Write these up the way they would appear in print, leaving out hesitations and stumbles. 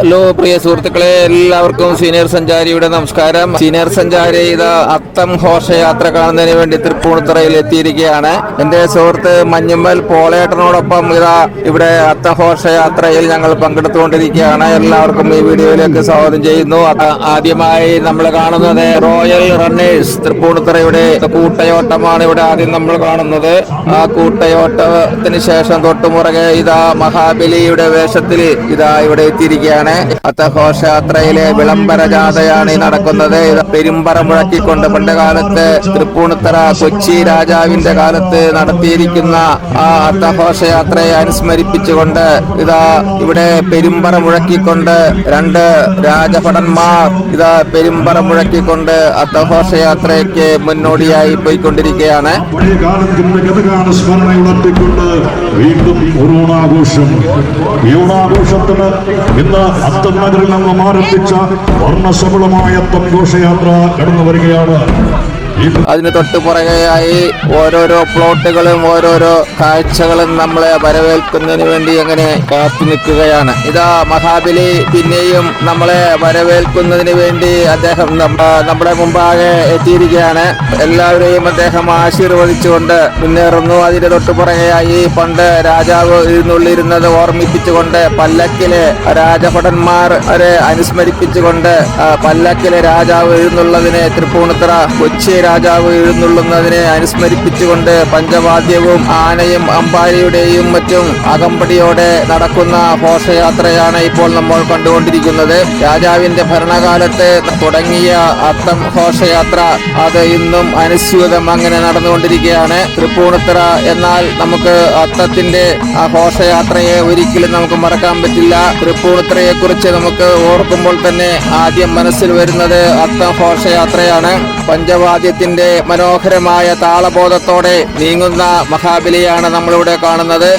Hello പ്രിയ സുഹൃത്തുക്കളെ, എല്ലാവർക്കും senior സഞ്ചാരിയുടെ നമസ്കാരം. സീനിയർ സഞ്ചാരി ഇത് അത്തം ഘോഷയാത്ര കാണുന്നതിന് വേണ്ടി തൃപ്പൂണിത്തുറയിൽ എത്തിയിരിക്കുകയാണ്. എന്റെ സുഹൃത്ത് മഞ്ഞുമ്മൽ പോളേട്ടനോടൊപ്പം ഇവിടെ അത്തം ഘോഷയാത്രയിൽ ഞങ്ങൾ പങ്കെടുത്തുകൊണ്ടിരിക്കുകയാണ്. എല്ലാവർക്കും ഈ വീഡിയോയിലേക്ക് സ്വാഗതം ചെയ്യുന്നു. ആദ്യമായി നമ്മൾ കാണുന്നത് റോയൽ റണ്ണേഴ്സ് തൃപ്പൂണിത്തുറയുടെ കൂട്ടയോട്ടമാണ് ഇവിടെ ആദ്യം നമ്മൾ കാണുന്നത്. ആ കൂട്ടയോട്ടത്തിന് ശേഷം തൊട്ടുമുറകെ മഹാബലിയുടെ വേഷത്തിൽ ഇവിടെ എത്തിയിരിക്കുകയാണ്. അത്തഘോഷയാത്രയിലെ വിളംബര ജാഥയാണ് ഈ നടക്കുന്നത്. പെരുമ്പറ മുഴക്കിക്കൊണ്ട് പണ്ട് കാലത്ത് തൃപ്പൂണിത്തുറ കൊച്ചി രാജാവിന്റെ കാലത്ത് നടത്തിയിരിക്കുന്ന ആ അത്തഘോഷയാത്രയെ അനുസ്മരിപ്പിച്ചുകൊണ്ട് ഇവിടെ പെരുമ്പറ മുഴക്കിക്കൊണ്ട് രണ്ട് രാജഭടന്മാർ പെരുമ്പറ മുഴക്കിക്കൊണ്ട് അത്തഘോഷയാത്രയ്ക്ക് മുന്നോടിയായി പോയിക്കൊണ്ടിരിക്കുകയാണ്. വീണ്ടും ഓണാഘോഷം. ഈ ഓണാഘോഷത്തിന് ഇന്ന് അത്തം നഗറിൽ നിന്നും ആരംഭിച്ച വർണ്ണശബളമായ അത്തം ഘോഷയാത്ര കടന്നു വരികയാണ്. അതിന് തൊട്ടു പുറകെയായി ഓരോരോ പ്ലോട്ടുകളും ഓരോരോ കാഴ്ചകളും നമ്മളെ വരവേൽക്കുന്നതിന് വേണ്ടി അങ്ങനെ കാത്തു നിൽക്കുകയാണ്. മഹാബലി പിന്നെയും നമ്മളെ വരവേൽക്കുന്നതിന് വേണ്ടി അദ്ദേഹം നമ്മുടെ മുമ്പാകെ എത്തിയിരിക്കുകയാണ്. എല്ലാവരെയും അദ്ദേഹം ആശീർവദിച്ചുകൊണ്ട് മുന്നേറുന്നു. അതിന് തൊട്ടു പുറകെയായി പണ്ട് രാജാവ് എഴുന്നള്ളിരുന്നത് ഓർമ്മിപ്പിച്ചുകൊണ്ട് പല്ലക്കിലെ രാജഭടന്മാരെ അനുസ്മരിപ്പിച്ചുകൊണ്ട് പല്ലക്കിലെ രാജാവ് എഴുന്നള്ളതിനെ തൃപ്പൂണിത്തുറ കൊച്ചി രാജാവ് എഴുന്നള്ളുന്നതിനെ അനുസ്മരിപ്പിച്ചുകൊണ്ട് പഞ്ചവാദ്യവും ആനയും അമ്പാരിയുടെയും മറ്റും അകമ്പടിയോടെ നടക്കുന്ന ഘോഷയാത്രയാണ് ഇപ്പോൾ നമ്മൾ കണ്ടുകൊണ്ടിരിക്കുന്നത്. രാജാവിന്റെ ഭരണകാലത്ത് തുടങ്ങിയ അത്തം ഘോഷയാത്ര അത് ഇന്നും അനുസ്യൂതം അങ്ങനെ നടന്നുകൊണ്ടിരിക്കുകയാണ് തൃപ്പൂണിത്തുറ. എന്നാൽ നമുക്ക് അത്തത്തിന്റെ ആ ഘോഷയാത്രയെ ഒരിക്കലും നമുക്ക് മറക്കാൻ പറ്റില്ല. തൃപ്പൂണിത്തുറയെ കുറിച്ച് നമുക്ക് ഓർക്കുമ്പോൾ തന്നെ ആദ്യം മനസ്സിൽ വരുന്നത് അത്തം ഘോഷയാത്രയാണ്. പഞ്ചവാദ്യത്തിന്റെ മനോഹരമായ താളബോധത്തോടെ നീങ്ങുന്ന മഹാബലിയാണ് നമ്മളിവിടെ കാണുന്നത്.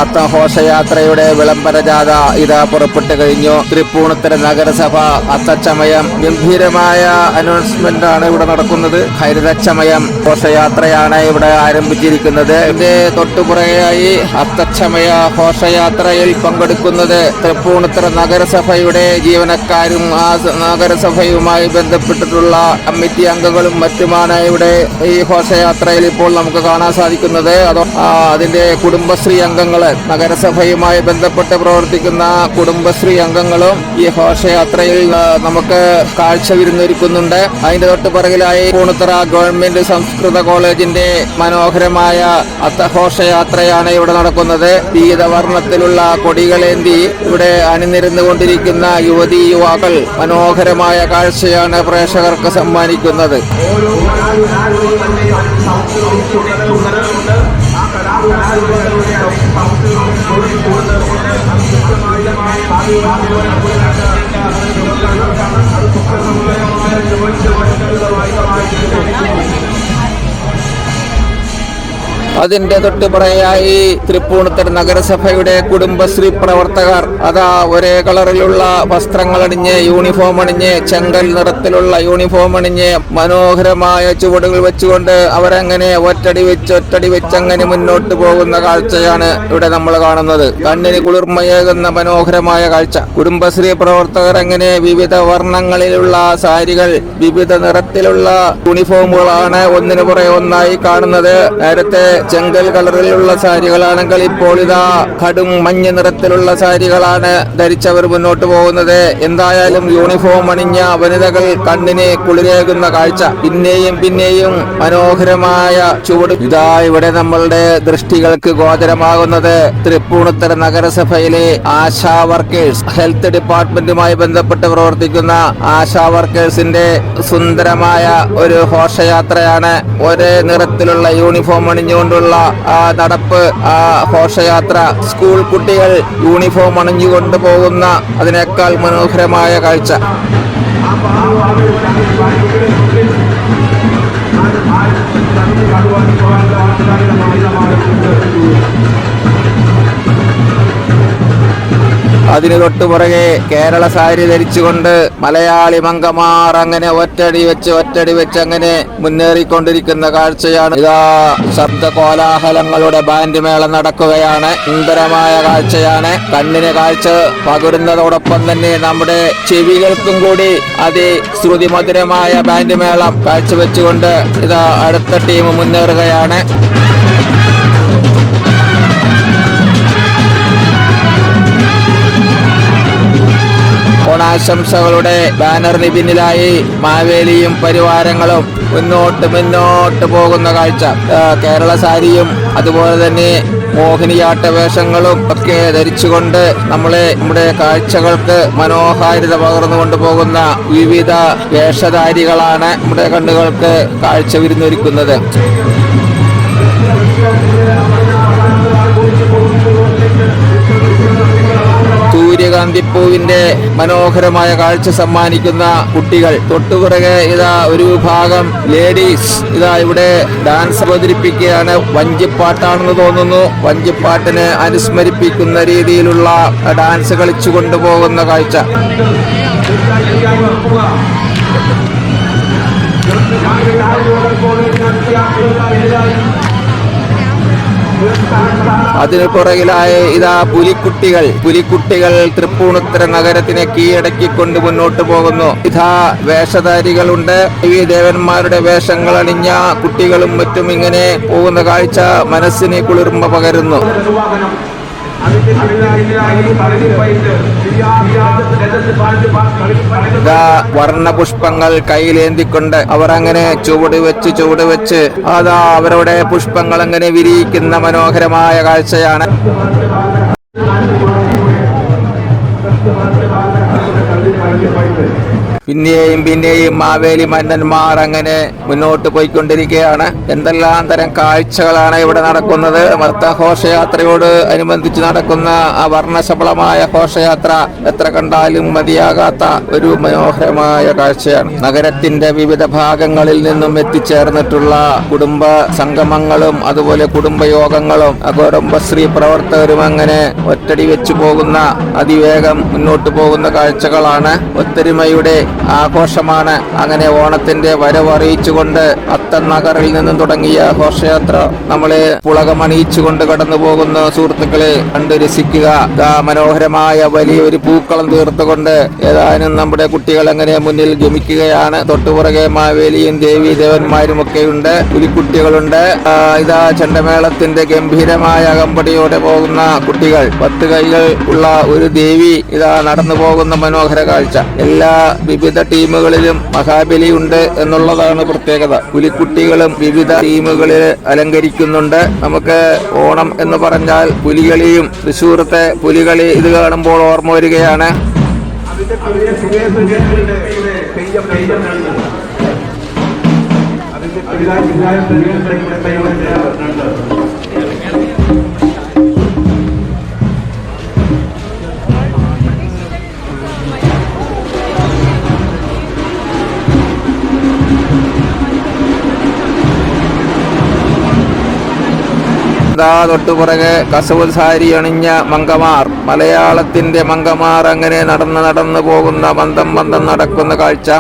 അത്തഘോഷയാത്രയുടെ വിളംബര ജാഥ പുറപ്പെട്ടു കഴിഞ്ഞു. തൃപ്പൂണിത്തുറ നഗരസഭ അത്തച്ചമയം ഗംഭീരമായ അനൗൺസ്മെന്റ് ആണ് ഇവിടെ നടക്കുന്നത്. ഹരിതച്ചമയം ഘോഷയാത്രയാണ് ഇവിടെ ആരംഭിച്ചിരിക്കുന്നത്. ഇതിന്റെ തൊട്ടുപുറകെയായി അത്തച്ചമയ ഘോഷയാത്രയിൽ പങ്കെടുക്കുന്നത് തൃപ്പൂണിത്തുറ നഗരസഭയുടെ ജീവനക്കാരും ആ നഗരസഭയുമായി ബന്ധപ്പെട്ടിട്ടുള്ള കമ്മിറ്റി അംഗങ്ങളും മറ്റുമാണ് ഇവിടെ ഈ ഘോഷയാത്രയിൽ ഇപ്പോൾ നമുക്ക് കാണാൻ സാധിക്കുന്നത്. അതിന്റെ കുടുംബശ്രീ അംഗങ്ങള്, നഗരസഭയുമായി ബന്ധപ്പെട്ട് പ്രവർത്തിക്കുന്ന കുടുംബശ്രീ അംഗങ്ങളും ഈ ഘോഷയാത്രയിൽ നമുക്ക് കാഴ്ച വിരുന്നൊരുക്കുന്നുണ്ട്. അതിന്റെ തൊട്ട് പിറകിലായി തൃപ്പൂണിത്തുറ ഗവൺമെന്റ് സംസ്കൃത കോളേജിന്റെ മനോഹരമായ അത്തഘോഷയാത്രയാണ് ഇവിടെ നടക്കുന്നത്. പീതവർണ്ണത്തിലുള്ള കൊടികളേന്തി ഇവിടെ അണിനിരന്നുകൊണ്ടിരിക്കുന്ന യുവതീ യുവാക്കൾ മനോഹരമായ കാഴ്ചയാണ് പ്രേക്ഷകർക്ക് സമ്മാനിക്കുന്നത്. അതിന്റെ തൊട്ടുപുറയായി തൃപ്പൂണിത്തുറ നഗരസഭയുടെ കുടുംബശ്രീ പ്രവർത്തകർ ഒരേ കളറിലുള്ള വസ്ത്രങ്ങളണിഞ്ഞ് യൂണിഫോം അണിഞ്ഞ് ചെങ്കൽ നിറത്തിലുള്ള യൂണിഫോം അണിഞ്ഞ് മനോഹരമായ ചുവടുകൾ വെച്ചുകൊണ്ട് അവരങ്ങനെ ഒറ്റടി വെച്ച് അങ്ങനെ മുന്നോട്ട് പോകുന്ന കാഴ്ചയാണ് ഇവിടെ നമ്മൾ കാണുന്നത്. കണ്ണിന് കുളിർമയേകുന്ന മനോഹരമായ കാഴ്ച. കുടുംബശ്രീ പ്രവർത്തകർ അങ്ങനെ വിവിധ വർണ്ണങ്ങളിലുള്ള സാരികൾ, വിവിധ നിറത്തിലുള്ള യൂണിഫോമുകളാണ് ഒന്നിനു പുറകെ ഒന്നായി കാണുന്നത്. നേരത്തെ ചെങ്കൽ കളറിലുള്ള സാരികളാണെങ്കിൽ ഇപ്പോൾ കടും മഞ്ഞ നിറത്തിലുള്ള സാരികളാണ് ധരിച്ചവർ മുന്നോട്ട് പോകുന്നത്. എന്തായാലും യൂണിഫോം അണിഞ്ഞ വനിതകൾ കണ്ണിന് കുളിരേകുന്ന കാഴ്ച. പിന്നെയും മനോഹരമായ ചുവട്. ഇവിടെ നമ്മളുടെ ദൃഷ്ടികൾക്ക് ഗോചരമാകുന്നത് തൃപ്പൂണിത്തുറ നഗരസഭയിലെ ആശാ വർക്കേഴ്സ്, ഹെൽത്ത് ഡിപ്പാർട്ട്മെന്റുമായി ബന്ധപ്പെട്ട് പ്രവർത്തിക്കുന്ന ആശാ വർക്കേഴ്സിന്റെ സുന്ദരമായ ഒരു ഘോഷയാത്രയാണ്. ഒരേ നിറത്തിലുള്ള യൂണിഫോം അണിഞ്ഞുകൊണ്ട് നടപ്പ് ഘോഷയാത്ര. സ്കൂൾ കുട്ടികൾ യൂണിഫോം അണിഞ്ഞുകൊണ്ട് പോകുന്ന അതിനേക്കാൾ മനോഹരമായ കാഴ്ച. അതിന് തൊട്ടുപുറകെ കേരള സാരി ധരിച്ചുകൊണ്ട് മലയാളി മങ്കമാർ അങ്ങനെ ഒറ്റടി വെച്ച് അങ്ങനെ മുന്നേറിക്കൊണ്ടിരിക്കുന്ന കാഴ്ചയാണ്. ഇതാ ശബ്ദ കോലാഹലങ്ങളുടെ ബാൻഡ് മേളം നടക്കുകയാണ്. സുന്ദരമായ കാഴ്ചയാണ്. കണ്ണിന് കാഴ്ച പകരുന്നതോടൊപ്പം തന്നെ നമ്മുടെ ചെവികൾക്കും കൂടി ശ്രുതിമധുരമായ ബാൻഡ് മേളം കാഴ്ചവെച്ചുകൊണ്ട് ഇതാ അടുത്ത ടീം മുന്നേറുകയാണ്. ഓണാശംസകളുടെ ബാനറിന് പിന്നിലായി മാവേലിയും പരിവാരങ്ങളും മുന്നോട്ട് പോകുന്ന കാഴ്ച. കേരള സാരിയും അതുപോലെ തന്നെ മോഹിനിയാട്ട വേഷങ്ങളും ഒക്കെ ധരിച്ചുകൊണ്ട് നമ്മുടെ കാഴ്ചകൾക്ക് മനോഹാരിത പകർന്നുകൊണ്ട് പോകുന്ന വിവിധ വേഷധാരികളാണ് നമ്മുടെ കണ്ണുകൾക്ക് കാഴ്ച വിരുന്നൊരുക്കുന്നത്. സൂര്യകാന്തിപ്പൂവിന്റെ മനോഹരമായ കാഴ്ച സമ്മാനിക്കുന്ന കുട്ടികൾ. തൊട്ടുപിറകെ ഇതാ ഒരു വിഭാഗം ലേഡീസ് ഇവിടെ ഡാൻസ് അവതരിപ്പിക്കുകയാണ്. വഞ്ചിപ്പാട്ടാണെന്ന് തോന്നുന്നു. വഞ്ചിപ്പാട്ടിനെ അനുസ്മരിപ്പിക്കുന്ന രീതിയിലുള്ള ഡാൻസ് കളിച്ചു കൊണ്ടുപോകുന്ന കാഴ്ച. അതിന് പുറകിലായി പുലിക്കുട്ടികൾ തൃപ്പൂണിത്തുറ നഗരത്തിനെ കീഴടക്കിക്കൊണ്ട് മുന്നോട്ട് പോകുന്നു. വേഷധാരികളുണ്ട്. ദേവന്മാരുടെ വേഷങ്ങൾ അണിഞ്ഞ കുട്ടികളും മറ്റും ഇങ്ങനെ പോകുന്ന കാഴ്ച മനസ്സിന് കുളിർമ പകരുന്നു. വർണ്ണപുഷ്പങ്ങൾ കയ്യിലേന്തിക്കൊണ്ട് അവർ അങ്ങനെ ചുവട് വെച്ച് അവരുടെ പുഷ്പങ്ങൾ അങ്ങനെ വിരിയിക്കുന്ന മനോഹരമായ കാഴ്ചയാണ്. പിന്നെയും മാവേലി മന്നന്മാർ അങ്ങനെ മുന്നോട്ട് പോയിക്കൊണ്ടിരിക്കുകയാണ്. എന്തെല്ലാം തരം കാഴ്ചകളാണ് ഇവിടെ നടക്കുന്നത്. ഘോഷയാത്രയോട് അനുബന്ധിച്ച് നടക്കുന്ന ആ വർണ്ണശബളമായ ഘോഷയാത്ര എത്ര കണ്ടാലും മതിയാകാത്ത ഒരു മനോഹരമായ കാഴ്ചയാണ്. നഗരത്തിന്റെ വിവിധ ഭാഗങ്ങളിൽ നിന്നും എത്തിച്ചേർന്നിട്ടുള്ള കുടുംബ സംഗമങ്ങളും അതുപോലെ കുടുംബയോഗങ്ങളും കുടുംബശ്രീ പ്രവർത്തകരും അങ്ങനെ ഒറ്റടി വെച്ചു പോകുന്ന അതിവേഗം മുന്നോട്ട് പോകുന്ന കാഴ്ചകളാണ്. ഒത്തൊരുമയുടെ ആഘോഷമാണ്. അങ്ങനെ ഓണത്തിന്റെ വരവ് അറിയിച്ചുകൊണ്ട് അത്തനഗറിൽ നിന്നും തുടങ്ങിയ ഘോഷയാത്ര നമ്മളെ പുളകമണിയിച്ചുകൊണ്ട് കടന്നു പോകുന്ന സുഹൃത്തുക്കളെ കണ്ട് രസിക്കുക. മനോഹരമായ വലിയൊരു പൂക്കളം തീർത്തുകൊണ്ട് ഏതാനും നമ്മുടെ കുട്ടികൾ അങ്ങനെ മുന്നിൽ ഗമിക്കുകയാണ്. തൊട്ടുപുറകെ മാവേലിയും ദേവീ ദേവന്മാരും ഒക്കെയുണ്ട്. പുലിക്കുട്ടികളുണ്ട്. ചെണ്ടമേളത്തിന്റെ ഗംഭീരമായ അകമ്പടിയോടെ പോകുന്ന കുട്ടികൾ. 10 കൈകൾ ഉള്ള ഒരു ദേവി നടന്നു പോകുന്ന മനോഹര കാഴ്ച. എല്ലാ വിവിധ ടീമുകളിലും മഹാബലി ഉണ്ട് എന്നുള്ളതാണ് പ്രത്യേകത. പുലിക്കുട്ടികളും വിവിധ ടീമുകളിൽ അലങ്കരിക്കുന്നുണ്ട്. നമുക്ക് ഓണം എന്ന് പറഞ്ഞാൽ പുലികളിയും തൃശ്ശൂരത്തെ പുലികളി ഇത് കാണുമ്പോൾ ഓർമ്മ വരികയാണ്. തൊട്ടുപുറകെ കസവ് സാരി അണിഞ്ഞ മങ്കമാർ, മലയാളത്തിന്റെ മങ്കമാർ അങ്ങനെ നടന്നു പോകുന്ന മന്ദം നടക്കുന്ന കാഴ്ച.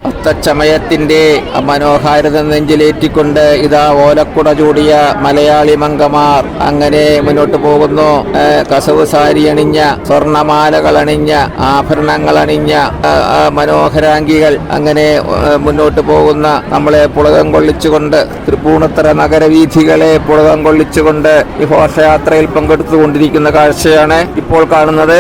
അത്തച്ചമയത്തിന്റെ മനോഹാരിത നെഞ്ചിലേറ്റിക്കൊണ്ട് ഓലക്കുട ചൂടിയ മലയാളി മങ്കമാർ അങ്ങനെ മുന്നോട്ട് പോകുന്നു. കസവ് സാരി അണിഞ്ഞ, സ്വർണമാലകൾ അണിഞ്ഞ, ആഭരണങ്ങൾ അണിഞ്ഞ മനോഹരാംഗികൾ അങ്ങനെ മുന്നോട്ട് പോകുന്ന നമ്മളെ പുളകം കൊള്ളിച്ചുകൊണ്ട്, തൃപ്പൂണിത്തുറ നഗരവീഥികളെ പുളകം കൊള്ളിച്ചുകൊണ്ട് ഈ ഘോഷയാത്രയിൽ പങ്കെടുത്തുകൊണ്ടിരിക്കുന്ന കാഴ്ചയാണ് ഇപ്പോൾ കാണുന്നത്.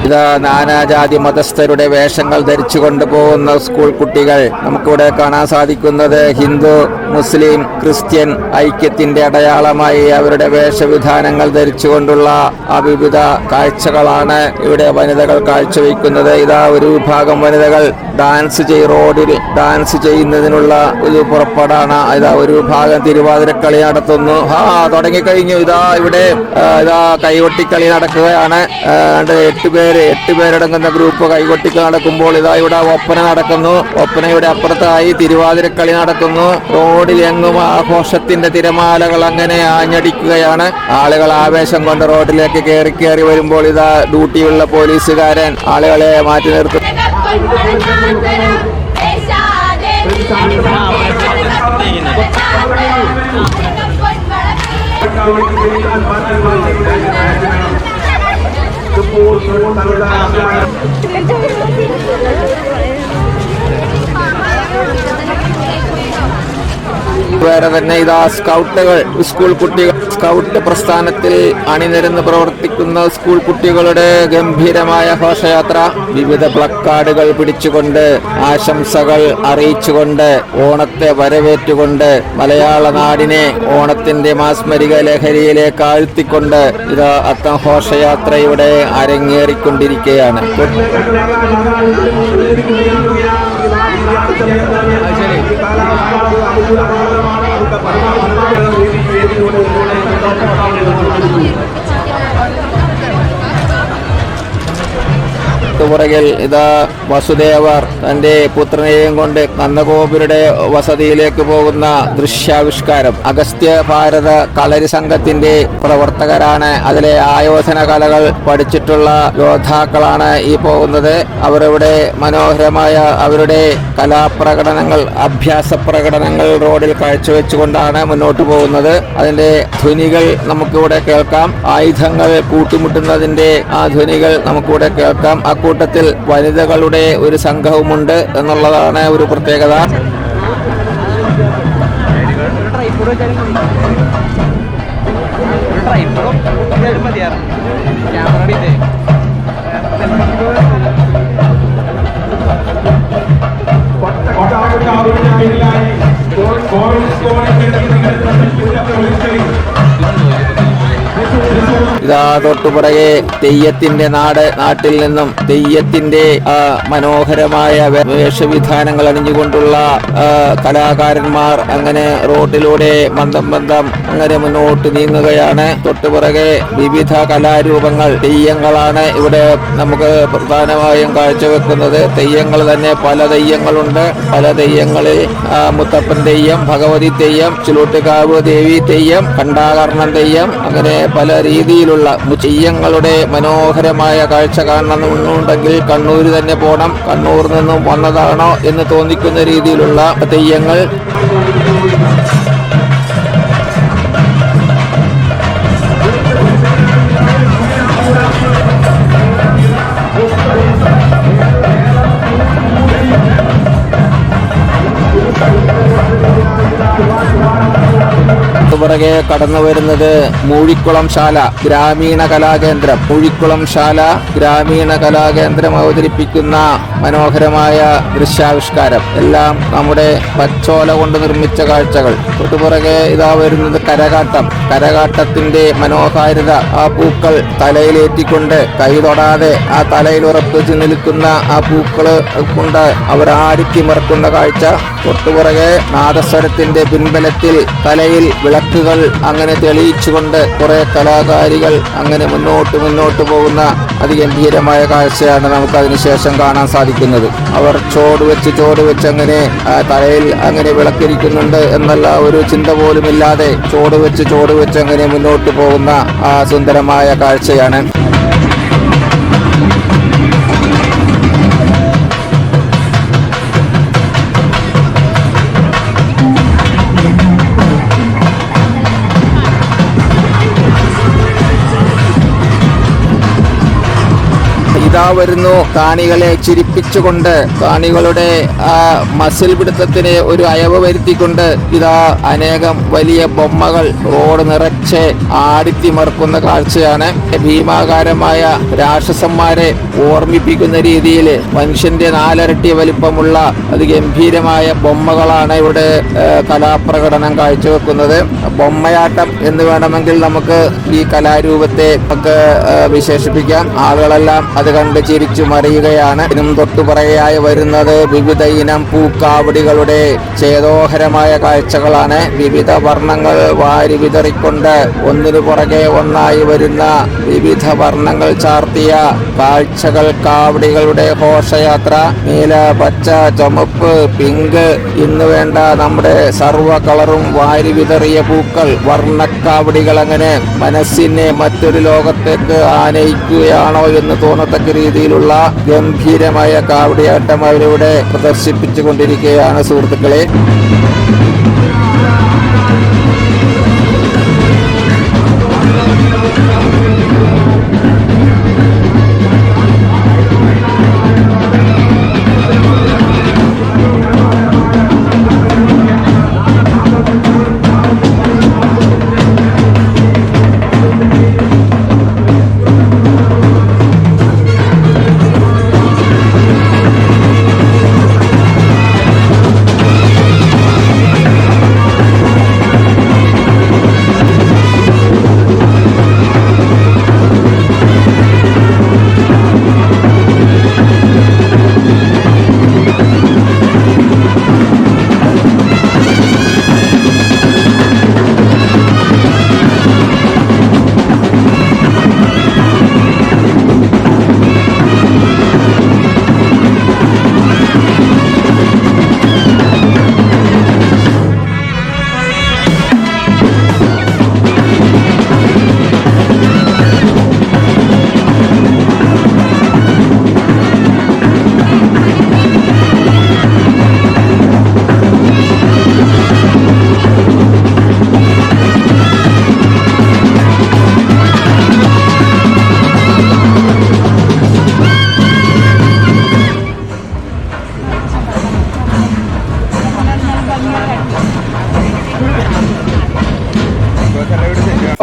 ഇതാ നാനാജാതി മതസ്ഥരുടെ വേഷങ്ങൾ ധരിച്ചു കൊണ്ടുപോകുന്ന സ്കൂൾ കുട്ടികൾ നമുക്കിവിടെ കാണാൻ സാധിക്കുന്നത്. ഹിന്ദു, മുസ്ലിം, ക്രിസ്ത്യൻ ഐക്യത്തിന്റെ അടയാളമായി അവരുടെ വേഷവിധാനങ്ങൾ ധരിച്ചുകൊണ്ടുള്ള ആ വിവിധ കാഴ്ചകളാണ് ഇവിടെ വനിതകൾ കാഴ്ചവെക്കുന്നത്. ഇതാ ഒരു വിഭാഗം വനിതകൾ റോഡിൽ ഡാൻസ് ചെയ്യുന്നതിനുള്ള ഒരു പുറപ്പാടാണ്. ഇതാ ഒരു വിഭാഗം തിരുവാതിരക്കളി നടത്തുന്നു. തുടങ്ങിക്കഴിഞ്ഞു. ഇതാ ഇവിടെ കൈകൊട്ടിക്കളി നടക്കുകയാണ്. 8 പേരടങ്ങുന്ന ഗ്രൂപ്പ് കൈകൊട്ടിക്കളി നടക്കുമ്പോൾ ഇതാ ഇവിടെ ഒപ്പന നടക്കുന്നു. ഒപ്പനയുടെ അപ്പുറത്തായി തിരുവാതിരക്കളി നടക്കുന്നു. റോഡിൽ എങ്ങും ആഘോഷത്തിന്റെ തിരമാലകൾ അങ്ങനെ ആഞ്ഞടിക്കുകയാണ്. ആളുകൾ ആവേശം കൊണ്ട് റോഡിലേക്ക് കയറി വരുമ്പോൾ ഇതാ ഡ്യൂട്ടിയുള്ള പോലീസുകാരൻ ആളുകളെ മാറ്റി നിർത്തും. വേറെ തന്നെ ഇതാ സ്കൗട്ടുകൾ, സ്കൂൾ കുട്ടികൾ, സ്കൗട്ട് പ്രസ്ഥാനത്തിൽ അണിനിരന്ന് പ്രവർത്തിക്കുന്ന സ്കൂൾ കുട്ടികളുടെ ഗംഭീരമായ ഘോഷയാത്ര. വിവിധ പ്ലക്കാർഡുകൾ പിടിച്ചുകൊണ്ട് ആശംസകൾ അറിയിച്ചുകൊണ്ട് ഓണത്തെ വരവേറ്റുകൊണ്ട് മലയാള നാടിനെ ഓണത്തിന്റെ മാസ്മരിക ലഹരിയിലേക്ക് ആഴ്ത്തിക്കൊണ്ട് ഇതാ അത്തം ഘോഷയാത്ര ഇവിടെ അരങ്ങേറിക്കൊണ്ടിരിക്കുകയാണ്. പുറകിൽ ഇതാ വസുദേവർ തന്റെ പുത്രനെയും കൊണ്ട് നന്ദഗോപുരുടെ വസതിയിലേക്ക് പോകുന്ന ദൃശ്യാവിഷ്കാരം. അഗസ്ത്യ ഭാരത കളരി സംഘത്തിന്റെ പ്രവർത്തകരാണ്. അതിലെ ആയോധന കലകൾ പഠിച്ചിട്ടുള്ള യോദ്ധാക്കളാണ് ഈ പോകുന്നത്. അവരിവിടെ മനോഹരമായ അവരുടെ കലാപ്രകടനങ്ങൾ, അഭ്യാസ പ്രകടനങ്ങൾ റോഡിൽ കാഴ്ചവെച്ചുകൊണ്ടാണ് മുന്നോട്ട് പോകുന്നത്. അതിന്റെ ധ്വനികൾ നമുക്കിവിടെ കേൾക്കാം. ആയുധങ്ങൾ കൂട്ടിമുട്ടുന്നതിന്റെ ആ ധ്വനികൾ നമുക്കിവിടെ കേൾക്കാം. കൂട്ടത്തിൽ വനിതകളുടെ ഒരു സംഘവുമുണ്ട് എന്നുള്ളതാണ് ഒരു പ്രത്യേകത. ഇതാ തൊട്ടുപുറകെ തെയ്യത്തിന്റെ നാട്ടിൽ നിന്നും തെയ്യത്തിന്റെ മനോഹരമായ വേഷവിധാനങ്ങൾ അണിഞ്ഞുകൊണ്ടുള്ള കലാകാരന്മാർ അങ്ങനെ റോഡിലൂടെ മന്ദം അങ്ങനെ മുന്നോട്ട് നീങ്ങുകയാണ്. തൊട്ടുപുറകെ വിവിധ കലാരൂപങ്ങൾ, തെയ്യങ്ങളാണ് ഇവിടെ നമുക്ക് പ്രധാനമായും കാഴ്ചവെക്കുന്നത്. തെയ്യങ്ങൾ തന്നെ പല തെയ്യങ്ങളുണ്ട്. പല തെയ്യങ്ങളിൽ മുത്തപ്പൻ തെയ്യം, ഭഗവതി തെയ്യം, ചുലൂട്ടുകാവ് ദേവി തെയ്യം, കണ്ടാകർണം തെയ്യം, അങ്ങനെ പല രീതിയിലുള്ള തെയ്യങ്ങളുടെ മനോഹരമായ കാഴ്ച കാണണമെന്നുണ്ടെങ്കിൽ കണ്ണൂർ തന്നെ പോകണം. കണ്ണൂർ നിന്നും വന്നതാണോ എന്ന് തോന്നിക്കുന്ന രീതിയിലുള്ള തെയ്യങ്ങൾ. പുറകെ കടന്നു വരുന്നത് മൂഴിക്കുളം ശാല ഗ്രാമീണ കലാകേന്ദ്രം. മൂഴിക്കുളം ശാല ഗ്രാമീണ കലാകേന്ദ്രം അവതരിപ്പിക്കുന്ന മനോഹരമായ ദൃശ്യാവിഷ്കാരം. എല്ലാം നമ്മുടെ പച്ചോല കൊണ്ട് നിർമ്മിച്ച കാഴ്ചകൾ. തൊട്ടുപുറകെ ഇതാ വരുന്നത് കരകാട്ടത്തിന്റെ മനോഹാരിത. ആ പൂക്കൾ തലയിലേറ്റിക്കൊണ്ട് കൈ തൊടാതെ ആ തലയിൽ ഉറപ്പിച്ച് നിൽക്കുന്ന ആ പൂക്കള് കൊണ്ട് അവർ ആടിത്തിമറക്കുന്ന കാഴ്ച. തൊട്ടുപുറകെ നാദസ്വരത്തിന്റെ പിൻബലത്തിൽ തലയിൽ വിളക്കുകൾ അങ്ങനെ തെളിയിച്ചുകൊണ്ട് കുറെ കലാകാരികൾ അങ്ങനെ മുന്നോട്ട് പോകുന്ന അതിഗംഭീരമായ കാഴ്ചയാണ് നമുക്ക് അതിനുശേഷം കാണാൻ സാധിക്കുന്നത്. അവർ ചോട് വെച്ച് അങ്ങനെ തലയിൽ അങ്ങനെ വിളക്കിരിക്കുന്നുണ്ട് എന്നല്ല ഒരു ചിന്ത പോലുമില്ലാതെ ചോട് വെച്ച് അങ്ങനെ മുന്നോട്ട് പോകുന്ന ആ സുന്ദരമായ കാഴ്ചയാണ്. ഇതാ വരുന്നു. കാണികളെ ചിരിപ്പിച്ചുകൊണ്ട്, കാണികളുടെ ആ മസിൽ പിടുത്തത്തിന് ഒരു അയവ് വരുത്തിക്കൊണ്ട് ഇതാ അനേകം വലിയ ബൊമ്മകൾ റോഡ് നിറച്ച് ആടിത്തിമർക്കുന്ന കാഴ്ചയാണ്. ഭീമാകാരമായ രാക്ഷസന്മാരെ ഓർമ്മിപ്പിക്കുന്ന രീതിയിൽ മനുഷ്യന്റെ 4 ഇരട്ടി വലിപ്പമുള്ള അതിഗംഭീരമായ ബൊമ്മകളാണ് ഇവിടെ കലാപ്രകടനം കാഴ്ചവെക്കുന്നത്. ബൊമ്മയാട്ടം എന്ന് വേണമെങ്കിൽ നമുക്ക് ഈ കലാരൂപത്തെ ഒക്കെ വിശേഷിപ്പിക്കാം. ആളുകളെല്ലാം അത് കണ്ട് ചിരിച്ചു മറിയുകയാണ്. ഇതിനും തൊട്ടുപുറകെയായി വരുന്നത് വിവിധ ഇനം പൂക്കാവടികളുടെ ചേതോഹരമായ കാഴ്ചകളാണ്. വിവിധ വർണ്ണങ്ങൾ വാരി വിതറിക്കൊണ്ട് ഒന്നിനു പുറകെ ഒന്നായി വരുന്ന വിവിധ വർണ്ണങ്ങൾ ചാർത്തിയ കാഴ്ചകൾ, കാവടികളുടെ ഘോഷയാത്ര. നീല, പച്ച, ചുമപ്പ്, പിങ്ക് എന്ന് വേണ്ട നമ്മുടെ സർവ്വ കളറും വാരി വിതറിയ പൂക്കൾ, വർണ്ണക്കാവടികൾ. അങ്ങനെ മനസ്സിനെ മറ്റൊരു ലോകത്തേക്ക് ആനയിക്കുകയാണോ എന്ന് തോന്നത്തക്ക രീതിയിലുള്ള ഗംഭീരമായ കാവടിയാട്ടം അവരിവിടെ പ്രദർശിപ്പിച്ചു കൊണ്ടിരിക്കുകയാണ് സുഹൃത്തുക്കളെ.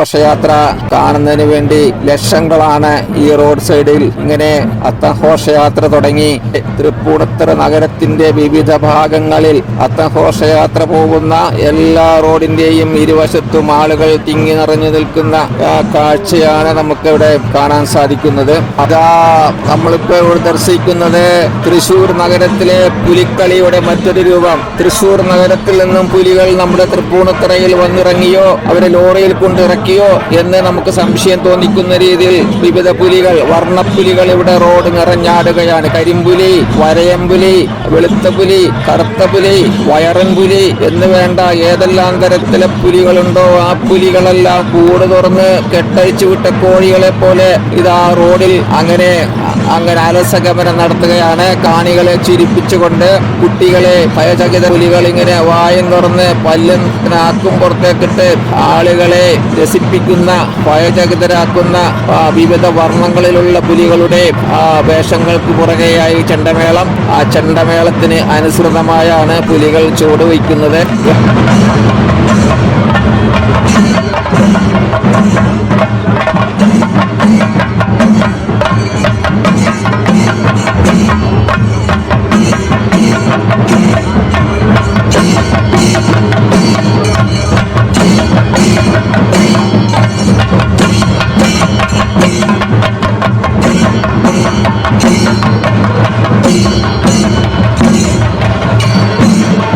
ഘോഷയാത്ര കാണുന്നതിന് വേണ്ടി ലക്ഷങ്ങളാണ് ഈ റോഡ് സൈഡിൽ ഇങ്ങനെ അത്തഘോഷയാത്ര തുടങ്ങി. തൃപ്പൂണിത്തുറ നഗരത്തിന്റെ വിവിധ ഭാഗങ്ങളിൽ അത്തഘോഷയാത്ര പോകുന്ന എല്ലാ റോഡിന്റെയും ഇരുവശത്തും ആളുകൾ തിങ്ങി നിറഞ്ഞു നിൽക്കുന്ന കാഴ്ചയാണ് നമുക്കിവിടെ കാണാൻ സാധിക്കുന്നത്. അതാ നമ്മളിപ്പോ ഇവിടെ ദർശിക്കുന്നത് തൃശൂർ നഗരത്തിലെ പുലിക്കളിയുടെ മറ്റൊരു രൂപം. തൃശൂർ നഗരത്തിൽ നിന്നും പുലികൾ നമ്മുടെ തൃപ്പൂണിത്തുറയിൽ വന്നിറങ്ങിയോ, അവരെ ലോറിയിൽ കൊണ്ടിറക്കിയോ എന്ന് നമുക്ക് സംശയം തോന്നിക്കുന്ന രീതിയിൽ വിവിധ പുലികൾ, വർണ്ണപ്പുലികൾ ഇവിടെ റോഡ് നിറഞ്ഞാടുകയാണ്. കരിമ്പുലി, വരയമ്പുലി, വെളുത്ത പുലി, കറുത്ത പുലി, വയറൻ പുലി എന്ന് വേണ്ട ഏതെല്ലാം തരത്തിലെ പുലികളുണ്ടോ ആ പുലികളെല്ലാം കൂട് തുറന്ന് കെട്ടഴിച്ചു വിട്ട കോഴികളെ പോലെ ഇതാ റോഡിൽ അങ്ങനെ അലസഗമനം നടത്തുകയാണ്. കാണികളെ ചിരിപ്പിച്ചുകൊണ്ട് കുട്ടികളെ ഭയചകിത പുലികൾ ഇങ്ങനെ വായം തുറന്ന് പല്ലും നാക്കും പുറത്തേക്കിട്ട് ആളുകളെ രസിപ്പിക്കുന്ന, ഭയചകിതരാക്കുന്ന വിവിധ വർണ്ണങ്ങളിലുള്ള പുലികളുടെ വേഷങ്ങൾക്ക് പുറകെയായി ചെണ്ടമേളം. ആ ചെണ്ടമേളത്തിന് അനുസൃതമായാണ് പുലികൾ ചുവടുവയ്ക്കുന്നത്.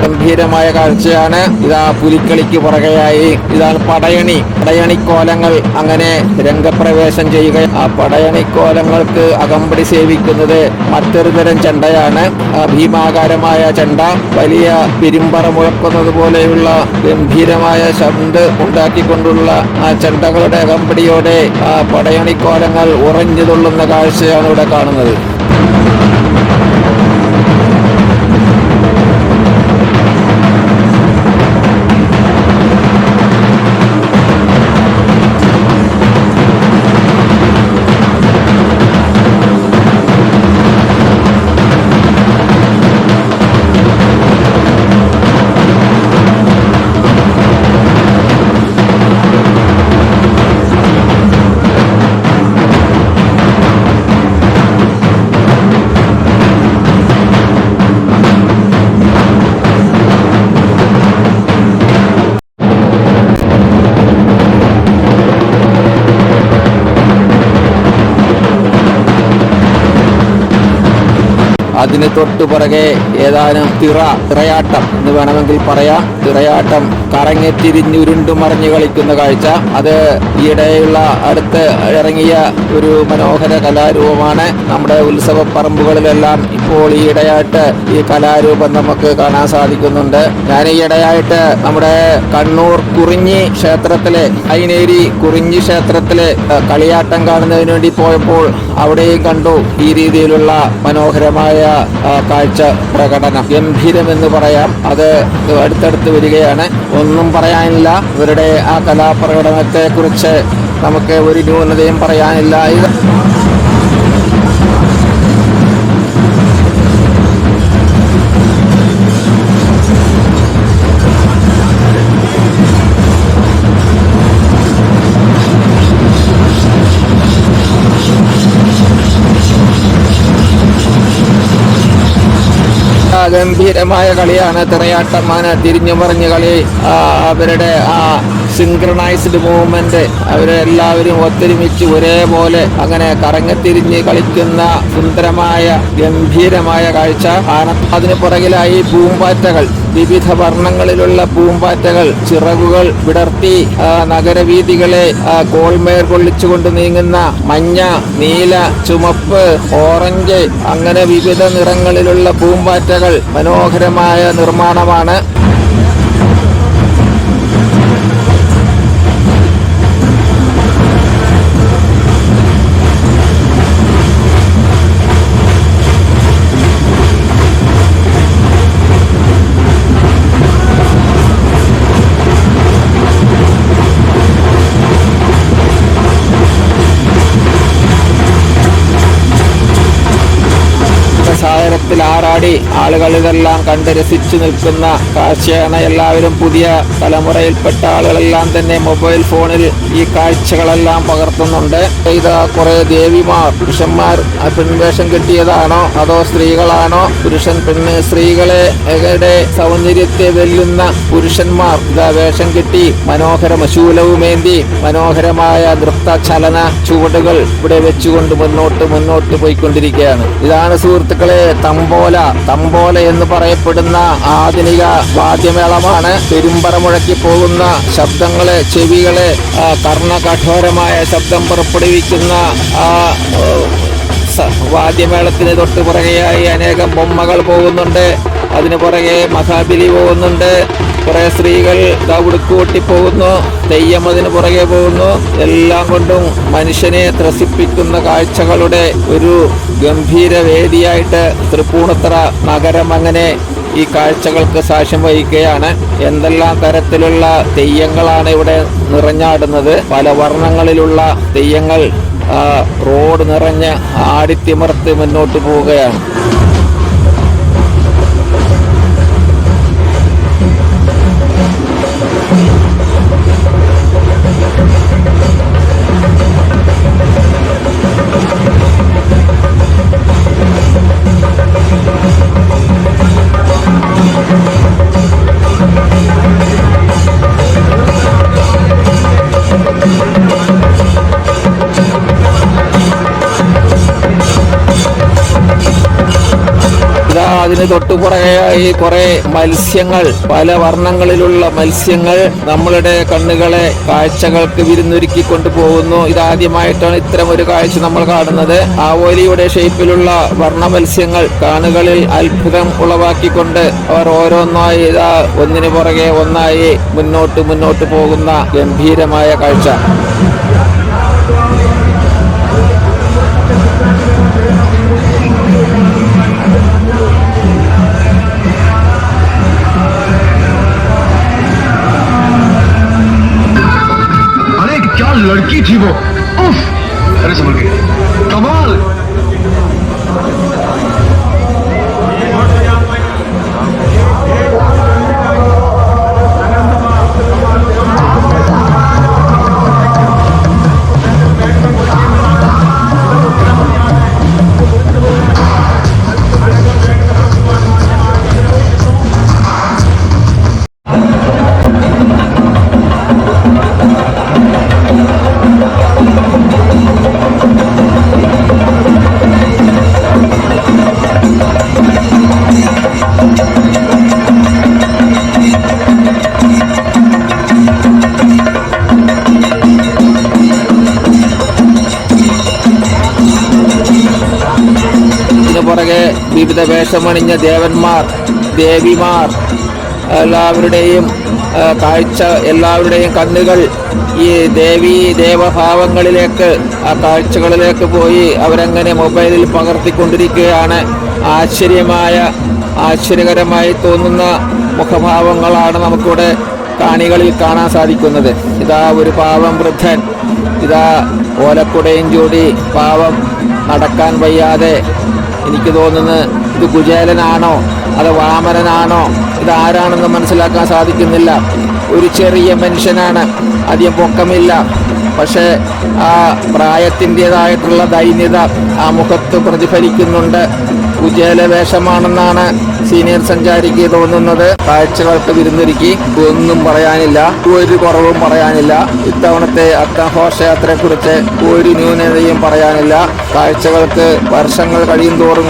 ഗംഭീരമായ കാഴ്ചയാണ്. ഇതാ പുലിക്കളിക്ക് പുറകെയായി ഇതാണ് പടയണിക്കോലങ്ങൾ അങ്ങനെ രംഗപ്രവേശം ചെയ്യുക. ആ പടയണിക്കോലങ്ങൾക്ക് അകമ്പടി സേവിക്കുന്നത് മറ്റൊരു തരം ചെണ്ടയാണ്. ഭീമാകാരമായ ചെണ്ട, വലിയ പിരിമ്പറ മുഴക്കുന്നത് പോലെയുള്ള ഗംഭീരമായ ശബ്ദം ഉണ്ടാക്കിക്കൊണ്ടുള്ള ആ ചെണ്ടകളുടെ അകമ്പടിയോടെ ആ പടയണിക്കോലങ്ങൾ ഉറഞ്ഞു തുള്ളുന്ന കാഴ്ചയാണ് ഇവിടെ കാണുന്നത്. അതിന് തൊട്ടു പുറകെ ഏതാനും തിറയാട്ടം എന്ന് വേണമെങ്കിൽ പറയാം. തിറയാട്ടം കറങ്ങിത്തിരിഞ്ഞുരുണ്ടു മറിഞ്ഞു കളിക്കുന്ന കാഴ്ച. അത് ഈയിടെയുള്ള അടുത്ത് ഇറങ്ങിയ ഒരു മനോഹര കലാരൂപമാണ്. നമ്മുടെ ഉത്സവ പറമ്പുകളിലെല്ലാം ഇപ്പോൾ ഈയിടെയായിട്ട് ഈ കലാരൂപം നമുക്ക് കാണാൻ സാധിക്കുന്നുണ്ട്. ഞാൻ ഈയിടെയായിട്ട് നമ്മുടെ കണ്ണൂർ കുറിഞ്ഞി ക്ഷേത്രത്തിലെ ഐനേരി കുറിഞ്ഞി ക്ഷേത്രത്തിലെ കളിയാട്ടം കാണുന്നതിന് വേണ്ടി പോയപ്പോൾ അവിടെയും കണ്ടു ഈ രീതിയിലുള്ള മനോഹരമായ കാഴ്ച പ്രകടനം. ഗംഭീരമെന്ന് പറയാം. അത് അടുത്തടുത്ത് വരികയാണ്. ഒന്നും പറയാനില്ല. ഇവരുടെ ആ കലാപ്രകടനത്തെ കുറിച്ച് നമുക്ക് ഒരു ന്യൂനതയും പറയാനില്ല. ഇത് ഗംഭീരമായ കളിയാണ് തിറയാട്ടം. തിരിഞ്ഞു മറിഞ്ഞ കളി, അവരുടെ ആ സിങ്ക്രണൈസ്ഡ് മൂവ്മെന്റ്, അവരെല്ലാവരും ഒത്തൊരുമിച്ച് ഒരേപോലെ അങ്ങനെ കറങ്ങിത്തിരിഞ്ഞ് കളിക്കുന്ന സുന്ദരമായ ഗംഭീരമായ കാഴ്ച. അതിന് പുറകിലായി പൂമ്പാറ്റകൾ, വിവിധ വർണ്ണങ്ങളിലുള്ള പൂമ്പാറ്റകൾ ചിറകുകൾ വിടർത്തി നഗരവീഥികളെ കോൾമേർ കൊള്ളിച്ചുകൊണ്ട് നീങ്ങുന്ന മഞ്ഞ, നീല, ചുമപ്പ്, ഓറഞ്ച്, അങ്ങനെ വിവിധ നിറങ്ങളിലുള്ള പൂമ്പാറ്റകൾ. മനോഹരമായ നിർമ്മാണമാണ്. സാഗരത്തിൽ ആറാടി ആളുകൾ ഇതെല്ലാം കണ്ട് രസിച്ചു നിൽക്കുന്ന കാഴ്ചയാണ്. എല്ലാവരും പുതിയ തലമുറയിൽപ്പെട്ട ആളുകളെല്ലാം തന്നെ മൊബൈൽ ഫോണിൽ ഈ കാഴ്ചകളെല്ലാം പകർത്തുന്നുണ്ട്. ഇത് കുറെ ദേവിമാർ, പുരുഷന്മാർ പെൺവേഷം കെട്ടിയതാണോ അതോ സ്ത്രീകളാണോ? പുരുഷൻ പെണ്ണ് സ്ത്രീകളെ സൗന്ദര്യത്തെ വെല്ലുന്ന പുരുഷന്മാർ ഇതാ വേഷം കെട്ടി മനോഹര ശൂലവുമേന്തി മനോഹരമായ നൃത്ത ചലന ചുവടുകൾ ഇവിടെ വെച്ചുകൊണ്ട് മുന്നോട്ട് പോയിക്കൊണ്ടിരിക്കുകയാണ്. ഇതാണ് സുഹൃത്തുക്കളെ തമ്പോല എന്ന് പറയപ്പെടുന്ന ആധുനിക വാദ്യമേളമാണ്. പെരുമ്പറ മുഴക്കി പോകുന്ന ശബ്ദങ്ങളെ, ചെവികളെ കർണകഠോരമായ ശബ്ദം പുറപ്പെടുവിക്കുന്ന വാദ്യമേളത്തിന് തൊട്ട് പുറകെയായി അനേകം ബൊമ്മകൾ പോകുന്നുണ്ട്. അതിന് പുറകെ മഹാബലി പോകുന്നുണ്ട്. കുറെ സ്ത്രീകൾ ഉടുക്കുകൂട്ടി പോകുന്നു. തെയ്യം അതിന് പുറകെ പോകുന്നു. എല്ലാം കൊണ്ടും മനുഷ്യനെ ത്രസിപ്പിക്കുന്ന കാഴ്ചകളുടെ ഒരു ഗംഭീര വേദിയായിട്ട് തൃപ്പൂണിത്തറ നഗരം അങ്ങനെ ഈ കാഴ്ചകൾക്ക് സാക്ഷ്യം വഹിക്കുകയാണ്. എന്തെല്ലാം തരത്തിലുള്ള തെയ്യങ്ങളാണ് ഇവിടെ നിറഞ്ഞാടുന്നത്. പല വർണ്ണങ്ങളിലുള്ള തെയ്യങ്ങൾ റോഡ് നിറഞ്ഞ് ആടിത്തിമർത്ത് മുന്നോട്ട് പോവുകയാണ്. അതിന് തൊട്ടുപുറകെയായി കുറെ മത്സ്യങ്ങൾ, പല വർണ്ണങ്ങളിലുള്ള മത്സ്യങ്ങൾ നമ്മളുടെ കണ്ണുകളെ കാഴ്ചകൾക്ക് വിരുന്നൊരുക്കിക്കൊണ്ട് പോകുന്നു. ഇതാദ്യമായിട്ടാണ് ഇത്തരം ഒരു കാഴ്ച നമ്മൾ കാണുന്നത്. ആവോലിയുടെ ഷേപ്പിലുള്ള വർണ്ണ മത്സ്യങ്ങൾ കാണികളിൽ അത്ഭുതം ഉളവാക്കിക്കൊണ്ട് അവർ ഓരോന്നായി ഇതാ ഒന്നിനു പുറകെ ഒന്നായി മുന്നോട്ട് പോകുന്ന ഗംഭീരമായ കാഴ്ച. लड़की थी वो, उफ, अरे समझ गए, कमाल। വേഷമണിഞ്ഞ ദേവന്മാർ, ദേവിമാർ, എല്ലാവരുടെയും കാഴ്ച, എല്ലാവരുടെയും കണ്ണുകൾ ഈ ദേവഭാവങ്ങളിലേക്ക്, ആ കാഴ്ചകളിലേക്ക് പോയി അവരങ്ങനെ മൊബൈലിൽ പകർത്തിക്കൊണ്ടിരിക്കുകയാണ്. ആശ്ചര്യകരമായി തോന്നുന്ന മുഖഭാവങ്ങളാണ് നമുക്കിവിടെ കാണികളിൽ കാണാൻ സാധിക്കുന്നത്. ഇതാ ഒരു പാവം വൃദ്ധൻ, ഇതാ ഓലക്കുടയും ചൂടി പാവം നടക്കാൻ വയ്യാതെ. എനിക്ക് തോന്നുന്നത് ഇത് കുചേലനാണോ അത് വാമനനാണോ, ഇതാരാണെന്ന് മനസ്സിലാക്കാൻ സാധിക്കുന്നില്ല. ഒരു ചെറിയ മനുഷ്യനാണ്, അധികം പൊക്കമില്ല, പക്ഷേ ആ പ്രായത്തിൻ്റെതായിട്ടുള്ള ദൈന്യത ആ മുഖത്ത് പ്രതിഫലിക്കുന്നുണ്ട്. കുചേല വേഷമാണെന്നാണ് സീനിയർ സഞ്ചാരിക്ക് തോന്നുന്നത്. കാഴ്ചകൾക്ക് വിരുന്നൊരുക്കി, ഒന്നും പറയാനില്ല, ഒരു കുറവും പറയാനില്ല. ഇത്തവണത്തെ അത്തഘോഷയാത്രയെക്കുറിച്ച് ഒരു ന്യൂനതയും പറയാനില്ല. കാഴ്ചകൾക്ക് വർഷങ്ങൾ കഴിയും തോറും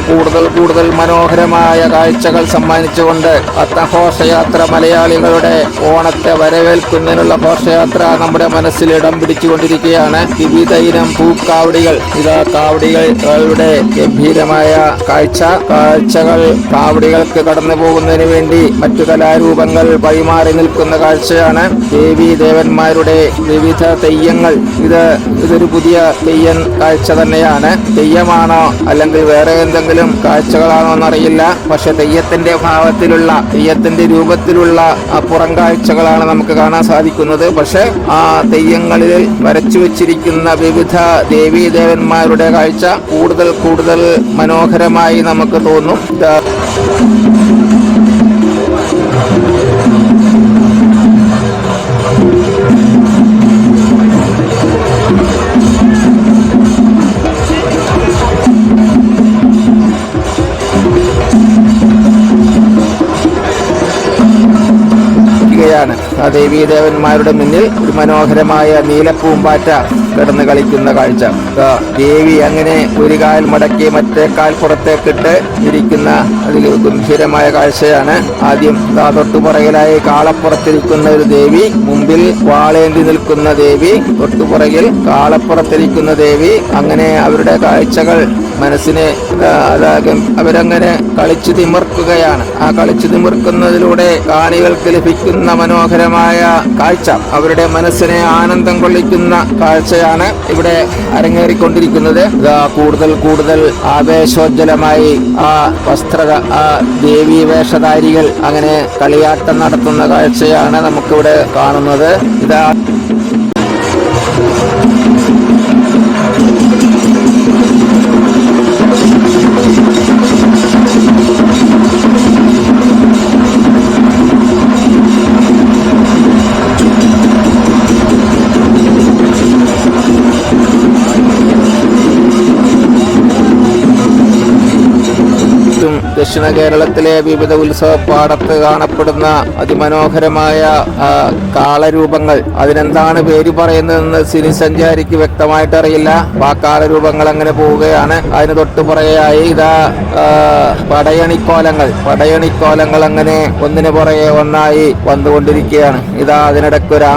കൂടുതൽ മനോഹരമായ കാഴ്ചകൾ സമ്മാനിച്ചുകൊണ്ട് അത്തഘോഷയാത്ര, മലയാളികളുടെ ഓണത്തെ വരവേൽക്കുന്നതിനുള്ള ഘോഷയാത്ര നമ്മുടെ മനസ്സിൽ ഇടം പിടിച്ചുകൊണ്ടിരിക്കുകയാണ്. വിവിധയിനം പൂക്കാവടികൾ, ഇതാ കാവടികളുടെ ഗംഭീരമായ കാഴ്ചകൾ കാവടികൾക്ക് കടന്നു പോകുന്നതിന് വേണ്ടി മറ്റു കലാരൂപങ്ങൾ വഴിമാറി നിൽക്കുന്ന കാഴ്ചയാണ്. ദേവന്മാരുടെ വിവിധ തെയ്യങ്ങൾ, ഇതൊരു പുതിയ തെയ്യൻ കാഴ്ച തന്നെയാണ്. തെയ്യമാണോ അല്ലെങ്കിൽ വേറെ എന്തെങ്കിലും കാഴ്ചകളാണോ എന്നറിയില്ല. പക്ഷെ തെയ്യത്തിന്റെ ഭാവത്തിലുള്ള, തെയ്യത്തിന്റെ രൂപത്തിലുള്ള പുറം കാഴ്ചകളാണ് നമുക്ക് കാണാൻ സാധിക്കുന്നത്. പക്ഷെ ആ തെയ്യങ്ങളിൽ വരച്ചു വെച്ചിരിക്കുന്ന വിവിധ ദേവീദേവന്മാരുടെ കാഴ്ച കൂടുതൽ മനോഹരമായി നമുക്ക് തോന്നും. ആ ദേവീദേവന്മാരുടെ മുന്നിൽ ഒരു മനോഹരമായ നീലപ്പൂമ്പാറ്റ കിടന്ന് കളിക്കുന്ന കാഴ്ച. ദേവി അങ്ങനെ ഒരു കാൽ മടക്കി മറ്റേ കാൽ പുറത്തേക്കിട്ട് ഇരിക്കുന്ന അതിൽ ഗംഭീരമായ കാഴ്ചയാണ്. ആദ്യം തൊട്ടുപുറകിലായി കാളപ്പുറത്തിരിക്കുന്ന ഒരു ദേവി, മുമ്പിൽ വാളേന്തി നിൽക്കുന്ന ദേവി, തൊട്ടുപുറകിൽ കാളപ്പുറത്തിരിക്കുന്ന ദേവി. അങ്ങനെ അവരുടെ കാഴ്ചകൾ മനസ്സിനെ അവരങ്ങനെ കളിച്ചു തിമിർക്കുകയാണ്. ആ കളിച്ചു തിമിർക്കുന്നതിലൂടെ കാണികൾക്ക് ലഭിക്കുന്ന മനോഹരമായ കാഴ്ച, അവരുടെ മനസ്സിനെ ആനന്ദം കൊള്ളിക്കുന്ന കാഴ്ചയാണ് ഇവിടെ അരങ്ങേറിക്കൊണ്ടിരിക്കുന്നത്. കൂടുതൽ ആവേശോജ്വലമായി ആ ആ ദേവീ വേഷധാരികൾ അങ്ങനെ കളിയാട്ടം നടത്തുന്ന കാഴ്ചയാണ് നമുക്കിവിടെ കാണുന്നത്. ഇതാ ദക്ഷിണ കേരളത്തിലെ വിവിധ ഉത്സവപ്പാടത്ത് കാണപ്പെടുന്ന അതിമനോഹരമായ കാളരൂപങ്ങൾ, അതിനെന്താണ് പേര് പറയുന്നതെന്ന് സിനി സഞ്ചാരിക്ക് വ്യക്തമായിട്ട് അറിയില്ല. ആ കാളരൂപങ്ങൾ അങ്ങനെ പോവുകയാണ്. അതിന് തൊട്ടുപുറകെയായി ഇതാ പടയണിക്കോലങ്ങൾ അങ്ങനെ ഒന്നിനു പുറകെ ഒന്നായി വന്നുകൊണ്ടിരിക്കുകയാണ്. ഇതാ അതിനിടയ്ക്കൊരു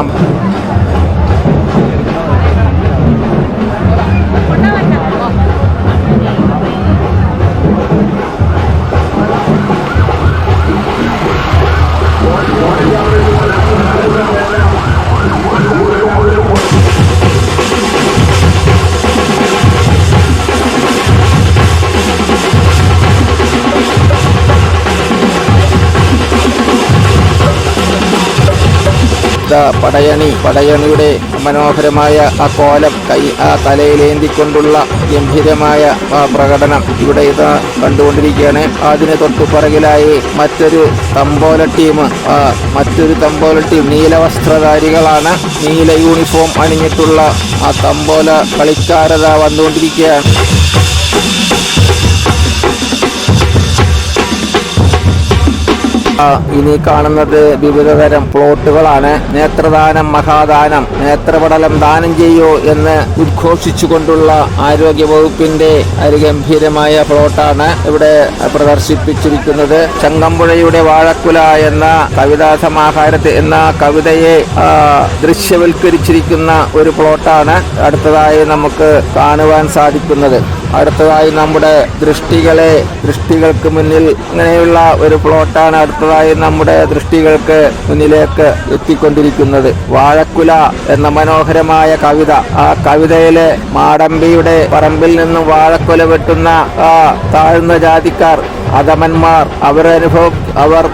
പടയണിയുടെ മനോഹരമായ ആ കോലം, ആ തലയിലേന്തിക്കൊണ്ടുള്ള ഗംഭീരമായ പ്രകടനം ഇവിടെ ഇതാ കണ്ടുകൊണ്ടിരിക്കുകയാണ്. അതിന് തൊട്ടുപുറകിലായി മറ്റൊരു തമ്പോല ടീം നീലവസ്ത്രധാരികളാണ്. നീല യൂണിഫോം അണിഞ്ഞിട്ടുള്ള ആ തമ്പോല കളിക്കാരത വന്നുകൊണ്ടിരിക്കുകയാണ്. ഇനി കാണുന്നത് വിവിധതരം പ്ലോട്ടുകളാണ്. നേത്രദാനം, മഹാദാനം, നേത്രപടലം ദാനം ചെയ്യൂ എന്ന് ഉദ്ഘോഷിച്ചുകൊണ്ടുള്ള ആരോഗ്യ വകുപ്പിന്റെ അതിഗംഭീരമായ പ്ലോട്ടാണ് ഇവിടെ പ്രദർശിപ്പിച്ചിരിക്കുന്നത്. ചങ്ങമ്പുഴയുടെ വാഴക്കുല എന്ന കവിതാ സമാഹാരത്തിൽ എന്ന കവിതയെ ദൃശ്യവൽക്കരിച്ചിരിക്കുന്ന ഒരു പ്ലോട്ടാണ് അടുത്തതായി നമുക്ക് കാണുവാൻ സാധിക്കുന്നത്. അടുത്തതായി നമ്മുടെ ദൃഷ്ടികൾക്ക് മുന്നിൽ ഇങ്ങനെയുള്ള ഒരു പ്ലോട്ടാണ് അടുത്തതായി നമ്മുടെ ദൃഷ്ടികൾക്ക് മുന്നിലേക്ക് എത്തിക്കൊണ്ടിരിക്കുന്നത്. വാഴക്കുല എന്ന മനോഹരമായ കവിത. ആ കവിതയിലെ മാടമ്പിയുടെ പറമ്പിൽ നിന്നും വാഴക്കുല വെട്ടുന്ന ആ താഴ്ന്ന ജാതിക്കാർ, അധമന്മാർ, അവർ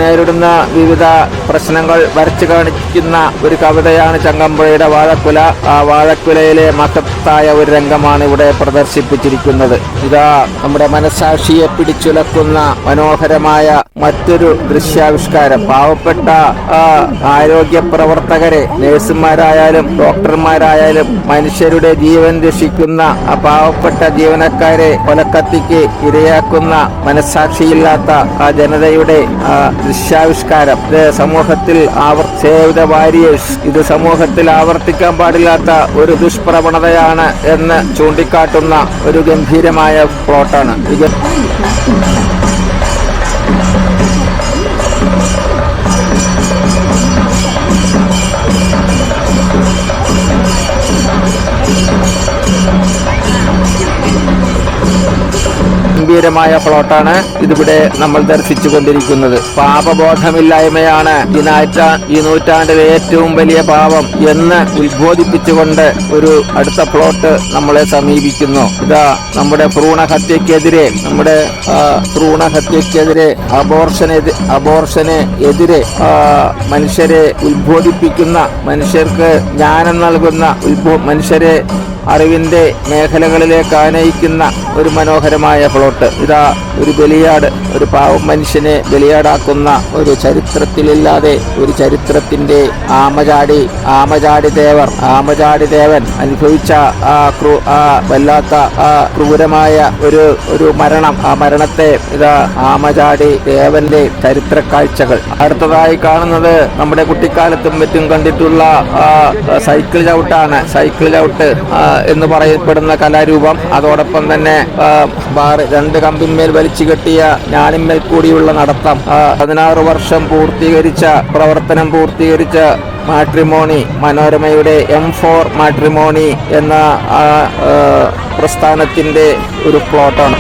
നേരിടുന്ന വിവിധ പ്രശ്നങ്ങൾ വരച്ചു കാണിക്കുന്ന ഒരു കവിതയാണ് ചങ്ങമ്പുഴയുടെ വാഴക്കുല. ആ വാഴക്കുലയിലെ മഹത്തായ ഒരു രംഗമാണ് ഇവിടെ പ്രദർശിപ്പിച്ചിരിക്കുന്നത്. ഇതാ നമ്മുടെ മനസാക്ഷിയെ പിടിച്ചുലക്കുന്ന മനോഹരമായ മറ്റൊരു ദൃശ്യാവിഷ്കാരം. പാവപ്പെട്ട ആരോഗ്യ പ്രവർത്തകരെ, നഴ്സുമാരായാലും ഡോക്ടർമാരായാലും മനുഷ്യരുടെ ജീവൻ രക്ഷിക്കുന്ന ആ പാവപ്പെട്ട ജീവനക്കാരെ കൊലക്കത്തിക്ക് ഇരയാക്കുന്ന മനസാക്ഷിയില്ലാത്ത ആ ജനതയുടെ ദൃശ്യാവിഷ്കാരം. ഇത് സമൂഹത്തിൽ സേവ് ദ വാരിയേഴ്സ്, ഇത് സമൂഹത്തിൽ ആവർത്തിക്കാൻ പാടില്ലാത്ത ഒരു ദുഷ്പ്രവണതയാണ് എന്ന് ചൂണ്ടിക്കാട്ടുന്ന ഒരു ഗംഭീരമായ പ്ലോട്ടാണ്. ഗംഭീരമായ പ്ലോട്ടാണ് ഇതിവിടെ നമ്മൾ ദർശിച്ചു കൊണ്ടിരിക്കുന്നത്. പാപബോധമില്ലായ്മയാണ് ഈ നൂറ്റാണ്ടിലെ ഏറ്റവും വലിയ പാപം എന്ന് ഉത്ബോധിപ്പിച്ചുകൊണ്ട് ഒരു അടുത്ത പ്ലോട്ട് നമ്മളെ സമീപിക്കുന്നു. ഇതാ നമ്മുടെ ഭ്രൂണഹത്യക്കെതിരെ അബോർഷന് എതിരെ മനുഷ്യരെ ഉത്ബോധിപ്പിക്കുന്ന, മനുഷ്യർക്ക് ജ്ഞാനം നൽകുന്ന, മനുഷ്യരെ അറിവിന്റെ മേഖലകളിലേക്ക് ആനയിക്കുന്ന ഒരു മനോഹരമായ പ്ലോട്ട്. ഇതാ ഒരു ബലിയാട്, ഒരു പാവം മനുഷ്യനെ ബലിയാടാക്കുന്ന ഒരു ചരിത്രത്തിലില്ലാതെ ഒരു ചരിത്രത്തിന്റെ ആമചാടി ദേവൻ അനുഭവിച്ച ആ വല്ലാത്ത ആ ക്രൂരമായ ഒരു മരണം. ആ മരണത്തെ ഇതാ ആമചാടി ദേവന്റെ ചരിത്ര കാഴ്ചകൾ. അടുത്തതായി കാണുന്നത് നമ്മുടെ കുട്ടിക്കാലത്തും മറ്റും കണ്ടിട്ടുള്ള സൈക്കിൾ ചവിട്ടാണ്. സൈക്കിൾ ചവിട്ട് എന്ന് പറയപ്പെടുന്ന കലാരൂപം. അതോടൊപ്പം തന്നെ രണ്ട് കമ്പിന്മേൽ വലിച്ചു കെട്ടിയ ഞാണിന്മേൽ കൂടിയുള്ള നടത്തം. 16 വർഷം പ്രവർത്തനം പൂർത്തീകരിച്ച മാട്രിമോണി, മനോരമയുടെ M4 മാട്രിമോണി എന്ന പ്രസ്ഥാനത്തിന്റെ ഒരു പ്ലോട്ടാണ്.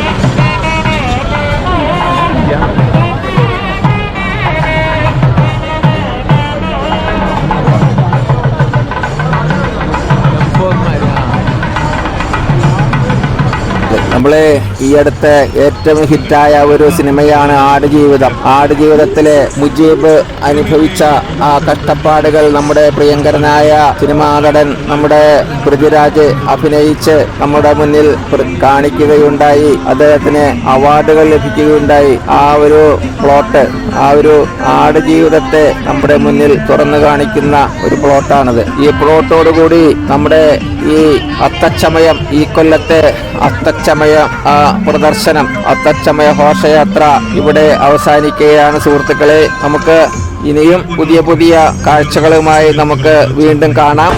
നമ്മളെ ഈ അടുത്ത് ഏറ്റവും ഹിറ്റായ ഒരു സിനിമയാണ് ആടുജീവിതം. ആടുജീവിതത്തിലെ മുജീബ് അനുഭവിച്ച ആ കഷ്ടപ്പാടുകൾ നമ്മുടെ പ്രിയങ്കരനായ സിനിമാ നടൻ നമ്മുടെ പൃഥ്വിരാജ് അഭിനയിച്ച് നമ്മുടെ മുന്നിൽ കാണിക്കുകയുണ്ടായി. അദ്ദേഹത്തിന് അവാർഡുകൾ ലഭിക്കുകയുണ്ടായി. ആ ഒരു പ്ലോട്ട്, ആ ഒരു ആടുജീവിതത്തെ നമ്മുടെ മുന്നിൽ തുറന്നു കാണിക്കുന്ന ഒരു പ്ലോട്ടാണിത്. ഈ പ്ലോട്ടോടുകൂടി നമ്മുടെ ഈ കൊല്ലത്തെ അത്തച്ചമയ പ്രദർശനം, അത്തച്ചമയ ഘോഷയാത്ര ഇവിടെ അവസാനിക്കുകയാണ്. സുഹൃത്തുക്കളെ, നമുക്ക് ഇനിയും പുതിയ കാഴ്ചകളുമായി നമുക്ക് വീണ്ടും കാണാം.